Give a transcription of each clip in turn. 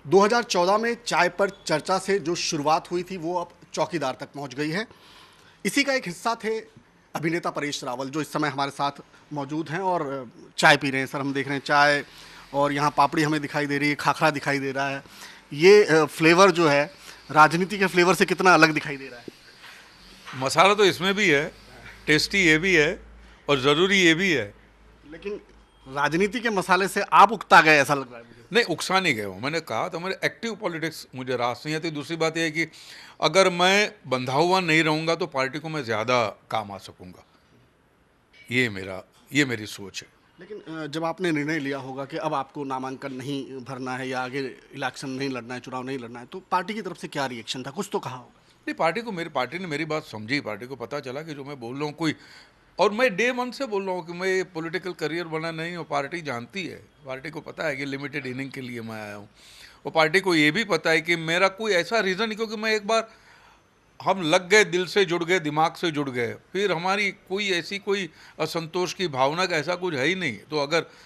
2014 में चाय पर चर्चा से जो शुरुआत हुई थी वो अब चौकीदार तक पहुंच गई है। इसी का एक हिस्सा थे अभिनेता परेश रावल, जो इस समय हमारे साथ मौजूद हैं और चाय पी रहे हैं। सर, हम देख रहे हैं चाय, और यहाँ पापड़ी हमें दिखाई दे रही है, खाखरा दिखाई दे रहा है। ये फ्लेवर जो है राजनीति के फ्लेवर से कितना अलग दिखाई दे रहा है? मसाला तो इसमें भी है, टेस्टी ये भी है और ज़रूरी ये भी है। लेकिन राजनीति के मसाले से आप उकता गए ऐसा लग रहा है मुझे। नहीं, उकसा नहीं गया हूँ। मैंने कहा था मेरे एक्टिव पॉलिटिक्स मुझे रास नहीं आती। दूसरी बात यह है कि अगर मैं बंधा हुआ नहीं रहूँगा तो पार्टी को मैं ज़्यादा काम आ सकूँगा। ये मेरी सोच है। लेकिन जब आपने निर्णय लिया होगा कि अब आपको नामांकन नहीं भरना है या आगे इलेक्शन नहीं लड़ना है, चुनाव नहीं लड़ना है, तो पार्टी की तरफ से क्या रिएक्शन था? कुछ तो कहा होगा। नहीं, मेरी पार्टी ने मेरी बात समझी। पार्टी को पता चला कि जो मैं बोल रहा हूँ कोई, और मैं डे वन से बोल रहा हूँ कि मैं पॉलिटिकल करियर बना नहीं हूँ। पार्टी जानती है, पार्टी को पता है कि लिमिटेड इनिंग के लिए मैं आया हूँ। और पार्टी को ये भी पता है कि मेरा कोई ऐसा रीज़न नहीं, क्योंकि मैं एक बार हम लग गए, दिल से जुड़ गए, दिमाग से जुड़ गए, फिर हमारी कोई ऐसी कोई असंतोष की भावना का ऐसा कुछ है ही नहीं।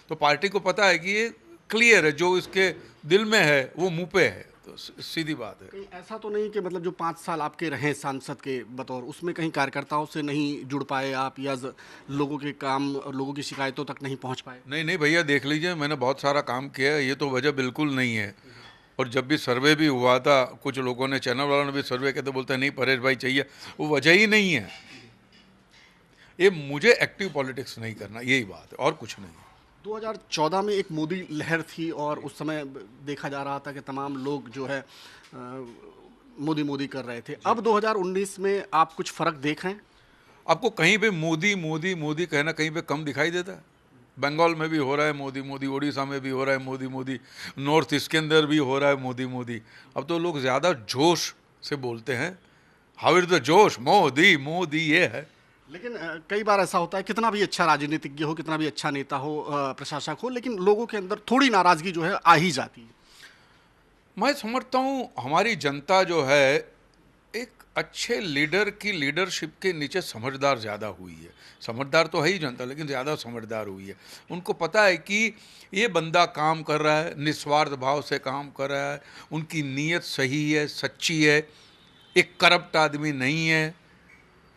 तो पार्टी को पता है कि ये क्लियर है, जो इसके दिल में है वो मुँह पे है। तो सीधी बात है। कहीं ऐसा तो नहीं कि मतलब जो 5 साल आपके रहे सांसद के बतौर, उसमें कहीं कार्यकर्ताओं से नहीं जुड़ पाए आप, या लोगों के काम और लोगों की शिकायतों तक नहीं पहुंच पाए? नहीं नहीं भैया, देख लीजिए, मैंने बहुत सारा काम किया है, ये तो वजह बिल्कुल नहीं है। और जब भी सर्वे भी हुआ था, कुछ लोगों ने, चैनल वालों ने भी सर्वे किया, तो बोलते हैं नहीं परेश भाई चाहिए, वो वजह ही नहीं है। ये मुझे एक्टिव पॉलिटिक्स नहीं करना, यही बात है, और कुछ नहीं। 2014 में एक मोदी लहर थी और उस समय देखा जा रहा था कि तमाम लोग जो है मोदी मोदी कर रहे थे। अब 2019 में आप कुछ फ़र्क देख रहे हैं? आपको कहीं पे मोदी मोदी मोदी कहना कहीं पे कम दिखाई देता है? बंगाल में भी हो रहा है मोदी मोदी, उड़ीसा में भी हो रहा है मोदी मोदी, नॉर्थ ईस्ट के अंदर भी हो रहा है मोदी मोदी। अब तो लोग ज़्यादा जोश से बोलते हैं, हाउ इज द जोश, मोदी मोदी ये है। लेकिन कई बार ऐसा होता है, कितना भी अच्छा राजनीतिज्ञ हो, कितना भी अच्छा नेता हो, प्रशासक हो, लेकिन लोगों के अंदर थोड़ी नाराज़गी जो है आ ही जाती है। मैं समझता हूँ हमारी जनता जो है एक अच्छे लीडर की लीडरशिप के नीचे समझदार ज़्यादा हुई है। समझदार तो है ही जनता, लेकिन ज़्यादा समझदार हुई है। उनको पता है कि ये बंदा काम कर रहा है, निस्वार्थ भाव से काम कर रहा है, उनकी नीयत सही है, सच्ची है, एक करप्ट आदमी नहीं है,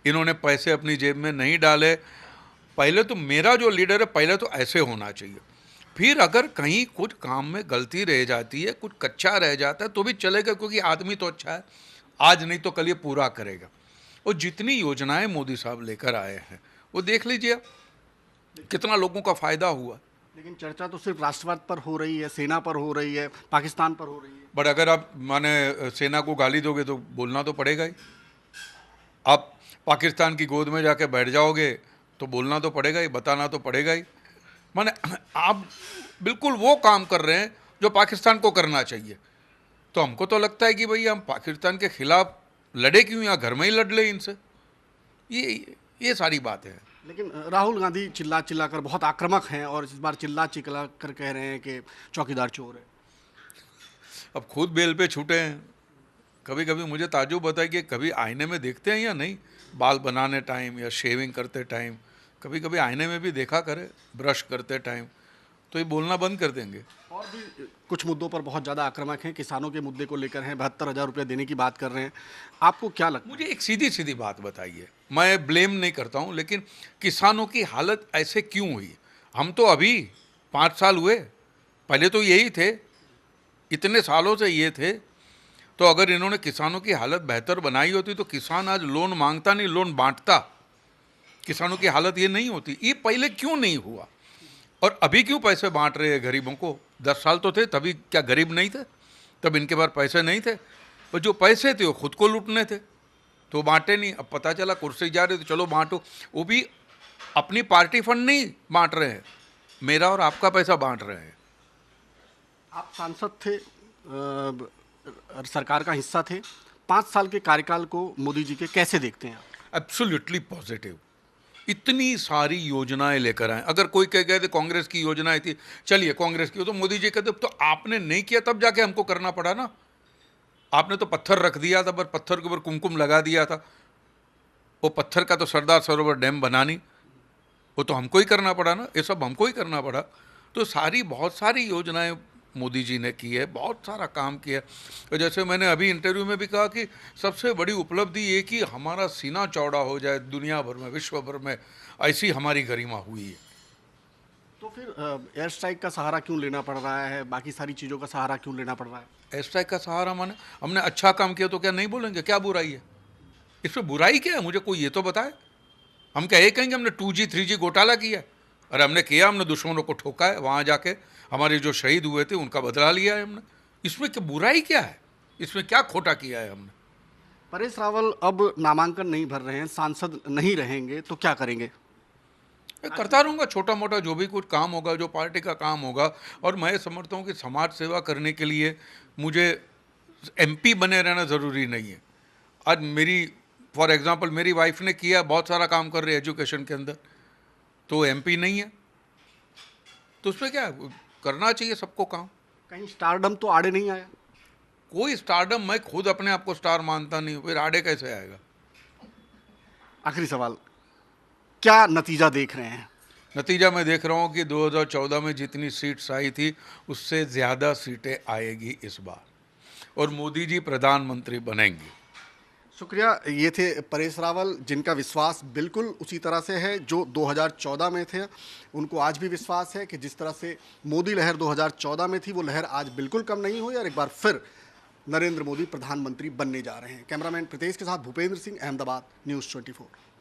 इन्होंने पैसे अपनी जेब में नहीं डाले। पहले तो मेरा जो लीडर है, पहले तो ऐसे होना चाहिए। फिर अगर कहीं कुछ काम में गलती रह जाती है, कुछ कच्चा रह जाता है, तो भी चलेगा, क्योंकि आदमी तो अच्छा है, आज नहीं तो कल ये पूरा करेगा। और जितनी योजनाएं मोदी साहब लेकर आए हैं वो देख लीजिए कितना लोगों का फायदा हुआ। लेकिन चर्चा तो सिर्फ राष्ट्रवाद पर हो रही है, सेना पर हो रही है, पाकिस्तान पर हो रही है। बट अगर आप माने सेना को गाली दोगे तो बोलना तो पड़ेगा ही। आप पाकिस्तान की गोद में जाके बैठ जाओगे तो बोलना तो पड़ेगा ही, बताना तो पड़ेगा ही। माने आप बिल्कुल वो काम कर रहे हैं जो पाकिस्तान को करना चाहिए। तो हमको तो लगता है कि भाई हम पाकिस्तान के खिलाफ लड़े क्यों, या घर में ही लड़ ले इनसे। ये सारी बातें हैं। लेकिन राहुल गांधी चिल्ला चिल्ला कर बहुत आक्रामक हैं और इस बार चिल्ला चिल्ला कर कह रहे हैं कि चौकीदार चोर है। अब खुद बेल पे छूटे हैं। कभी कभी मुझे ताज्जुब होता है कि कभी आईने में देखते हैं या नहीं, बाल बनाने टाइम या शेविंग करते टाइम कभी कभी आईने में भी देखा करे, ब्रश करते टाइम, तो ये बोलना बंद कर देंगे। और भी कुछ मुद्दों पर बहुत ज़्यादा आक्रामक हैं। किसानों के मुद्दे को लेकर हैं, 72,000 रुपये देने की बात कर रहे हैं। आपको क्या लगता है? मुझे एक सीधी सीधी बात बताइए, मैं ब्लेम नहीं करता हूँ, लेकिन किसानों की हालत ऐसे क्यों हुई? हम तो अभी 5 साल हुए, पहले तो यही थे, इतने सालों से ये थे। तो अगर इन्होंने किसानों की हालत बेहतर बनाई होती तो किसान आज लोन मांगता नहीं, लोन बांटता। किसानों की हालत ये नहीं होती। ये पहले क्यों नहीं हुआ? और अभी क्यों पैसे बांट रहे हैं गरीबों को? 10 साल तो थे, तभी क्या गरीब नहीं थे? तब इनके पास पैसे नहीं थे, और जो पैसे थे वो खुद को लूटने थे, तो बांटे नहीं। अब पता चला कुर्सी जा रही तो चलो बांटो। वो भी अपनी पार्टी फंड नहीं बांट रहे हैं, मेरा और आपका पैसा बांट रहे हैं। आप सांसद थे, सरकार का हिस्सा थे। 5 साल के कार्यकाल को मोदी जी के कैसे देखते हैं आप? Absolutely positive. इतनी सारी योजनाएं लेकर आए। अगर कोई कह गए थे कांग्रेस की योजनाएं थी, चलिए कांग्रेस की, तो मोदी जी कहते तो आपने नहीं किया, तब जाके हमको करना पड़ा ना। आपने तो पत्थर रख दिया था, पर पत्थर के ऊपर कुमकुम लगा दिया था। वो पत्थर का तो सरदार सरोवर डैम बना नहीं, वो तो हमको ही करना पड़ा ना, ये सब हमको ही करना पड़ा। तो बहुत सारी योजनाएं मोदी जी ने की है, बहुत सारा काम किया है। तो जैसे मैंने अभी इंटरव्यू में भी कहा कि सबसे बड़ी उपलब्धि ये कि हमारा सीना चौड़ा हो जाए दुनिया भर में, विश्व भर में, ऐसी हमारी गरिमा हुई है। तो फिर एयर स्ट्राइक का सहारा क्यों लेना पड़ रहा है, बाकी सारी चीज़ों का सहारा क्यों लेना पड़ रहा है? एयर स्ट्राइक का सहारा माने हमने अच्छा काम किया तो क्या नहीं बोलेंगे? क्या बुराई है इसमें? बुराई क्या है? मुझे कोई ये तो बताए। हम क्या ये कहेंगे हमने 2G 3G घोटाला किया है? अरे हमने किया, हमने दुश्मनों को ठोका है, वहाँ जाके हमारे जो शहीद हुए थे उनका बदला लिया है हमने। इसमें क्या बुराई क्या है? इसमें क्या खोटा किया है हमने? परेश रावल अब नामांकन नहीं भर रहे हैं, सांसद नहीं रहेंगे, तो क्या करेंगे? मैं करता रहूँगा छोटा मोटा जो भी कुछ काम होगा, जो पार्टी का काम होगा। और मैं समझता हूँ कि समाज सेवा करने के लिए मुझे MP बने रहना ज़रूरी नहीं है। आज मेरी फॉर एग्जांपल मेरी वाइफ ने किया, बहुत सारा काम कर रही है एजुकेशन के अंदर, तो वो MP नहीं है, तो उसमें क्या है? करना चाहिए सबको काम। कहीं स्टारडम तो आड़े नहीं आया? कोई स्टारडम, मैं खुद अपने आप को स्टार मानता नहीं हूँ, फिर आड़े कैसे आएगा? आखिरी सवाल, क्या नतीजा देख रहे हैं? नतीजा मैं देख रहा हूँ कि 2014 में जितनी सीट्स आई थी उससे ज़्यादा सीटें आएगी इस बार, और मोदी जी प्रधानमंत्री बनेंगे। शुक्रिया। ये थे परेश रावल, जिनका विश्वास बिल्कुल उसी तरह से है जो 2014 में थे। उनको आज भी विश्वास है कि जिस तरह से मोदी लहर 2014 में थी, वो लहर आज बिल्कुल कम नहीं हुई और एक बार फिर नरेंद्र मोदी प्रधानमंत्री बनने जा रहे हैं। कैमरामैन प्रीतेश के साथ भूपेंद्र सिंह, अहमदाबाद, न्यूज़ 24।